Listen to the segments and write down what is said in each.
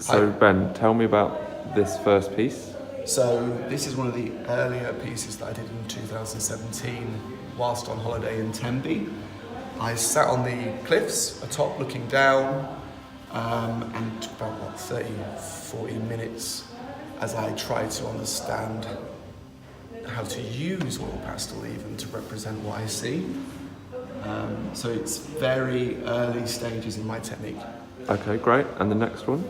So Ben, tell me about this first piece. So this is one of the earlier pieces that I did in 2017 whilst on holiday in Tenby. I sat on the cliffs atop looking down and it took about 40 minutes as I tried to understand how to use oil pastel even to represent what I see. So it's very early stages in my technique. Okay, great. And the next one?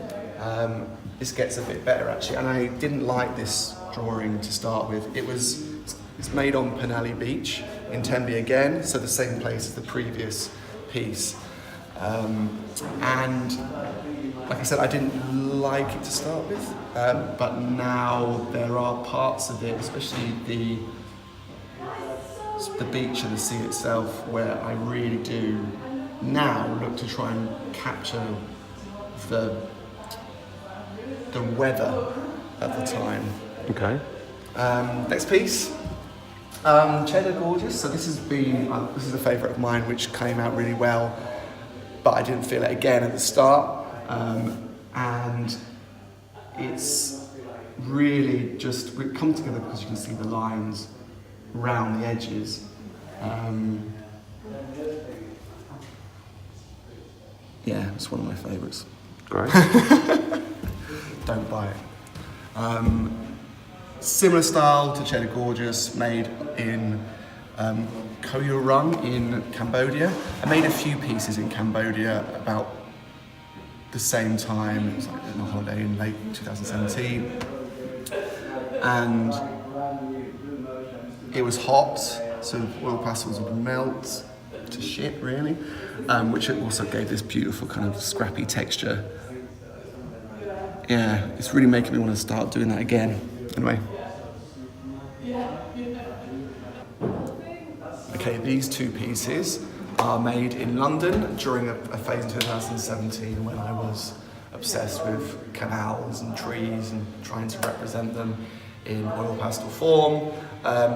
This gets a bit better actually, and I didn't like this drawing to start with. It's made on Penally Beach in Tenby again, so the same place as the previous piece. And like I said, I didn't like it to start with, but now there are parts of it, especially the beach and the sea itself, where I really do now look to try and capture the weather at the time. Okay. Next piece, Cheddar Gorgeous. So this is a favourite of mine, which came out really well, but I didn't feel it again at the start, and it's really just come together because you can see the lines around the edges. Yeah, it's one of my favourites. Great. Don't buy it. Similar style to Cheddar Gorgeous, made in Koh Rung in Cambodia. I made a few pieces in Cambodia about the same time. It was like on a holiday in late 2017. And it was hot, so oil pastels would melt to shit really, which also gave this beautiful kind of scrappy texture. Yeah, it's really making me want to start doing that again. Anyway. Okay, these two pieces are made in London during a phase in 2017 when I was obsessed with canals and trees and trying to represent them in oil pastel form. I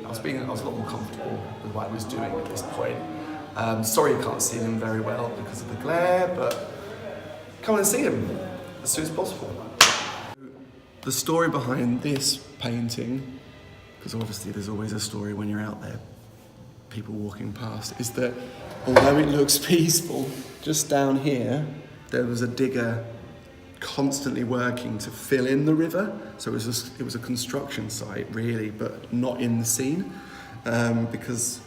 was a lot more comfortable with what I was doing at this point. Sorry you can't see them very well because of the glare, but come and see them as soon as possible. The story behind this painting, because obviously there's always a story when you're out there, people walking past, is that although it looks peaceful, just down here, there was a digger constantly working to fill in the river. So it was a construction site really, but not in the scene, because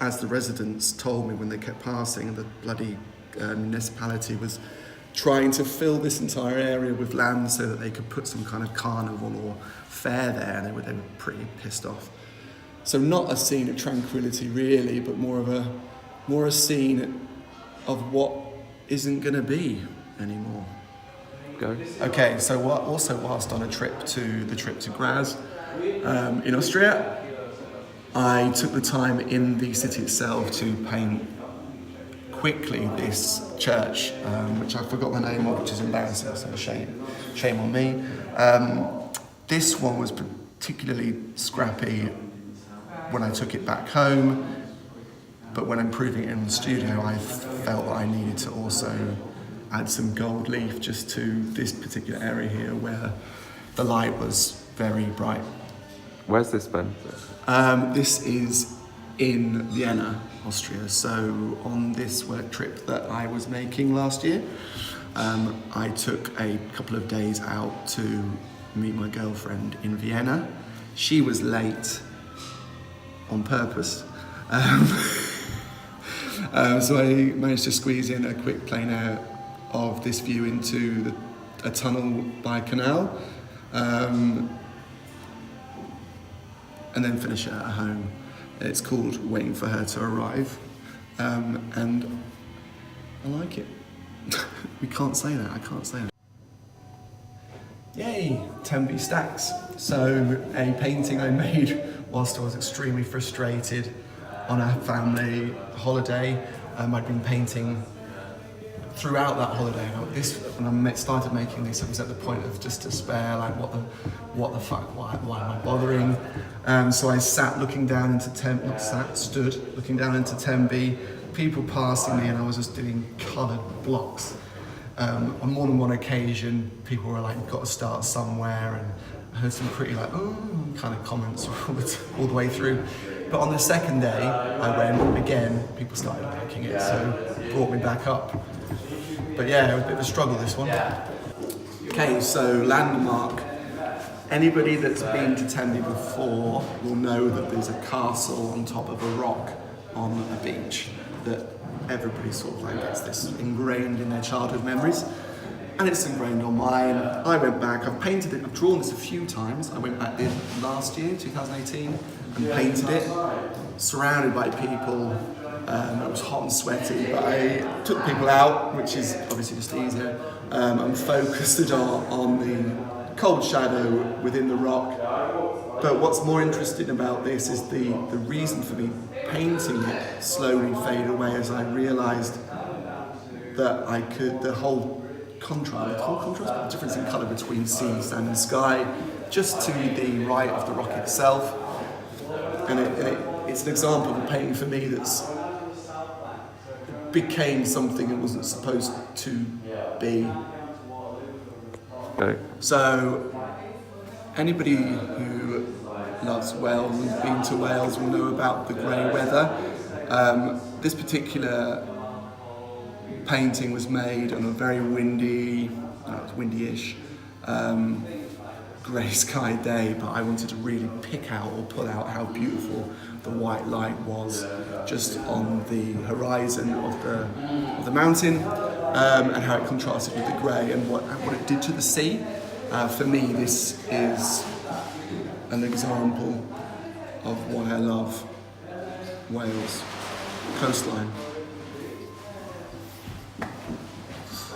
as the residents told me when they kept passing, the bloody municipality was trying to fill this entire area with land so that they could put some kind of carnival or fair there, and they were pretty pissed off. So not a scene of tranquility really, but more a scene of what isn't going to be anymore. Go. Okay, so also whilst on a trip to Graz in Austria, I took the time in the city itself to paint quickly this church, which I forgot the name of, which is embarrassing, so shame on me. This one was particularly scrappy when I took it back home, but when improving it in the studio, I felt that I needed to also add some gold leaf just to this particular area here where the light was very bright. Where's this, Ben? This is in Vienna, Austria. So on this work trip that I was making last year, I took a couple of days out to meet my girlfriend in Vienna. She was late on purpose. So I managed to squeeze in a quick plein air of this view into a tunnel by a canal, and then finish it at home. It's called Waiting for Her to Arrive, and I like it. I can't say that. Yay, Tenby Stacks. So a painting I made whilst I was extremely frustrated on a family holiday. I'd been painting throughout that holiday. When I started making this, I was at the point of just despair, like what the fuck, why am I bothering? So I stood looking down into Tenby, people passing me and I was just doing coloured blocks. On more than one occasion, people were like, "You've got to start somewhere," and I heard some pretty like, "oh," kind of comments all the way through. But on the second day, I went again, people started liking it, so it brought me back up. But yeah, it was a bit of a struggle, this one. Okay, so landmark. Anybody that's been to Tenby before will know that there's a castle on top of a rock on a beach that everybody sort of like gets this ingrained in their childhood memories. And it's ingrained on mine. I went back, I've painted it, I've drawn this a few times. I went back in last year, 2018, and painted it, surrounded by people. It was hot and sweaty, but I took people out, which is obviously just easier, and focused it on the cold shadow within the rock. But what's more interesting about this is the reason for me painting it slowly fade away as I realised that I could, the whole contrast, the difference in colour between sea, sand and sky, just to the right of the rock itself. And it's an example of a painting for me that's became something it wasn't supposed to be. Okay. So anybody who loves Wales and has been to Wales will know about the grey weather. This particular painting was made on a very windy, it was windy-ish, grey sky day, but I wanted to really pick out or pull out how beautiful the white light was just on the horizon of the mountain, and how it contrasted with the grey and what it did to the sea. For me, this is an example of why I love Wales coastline.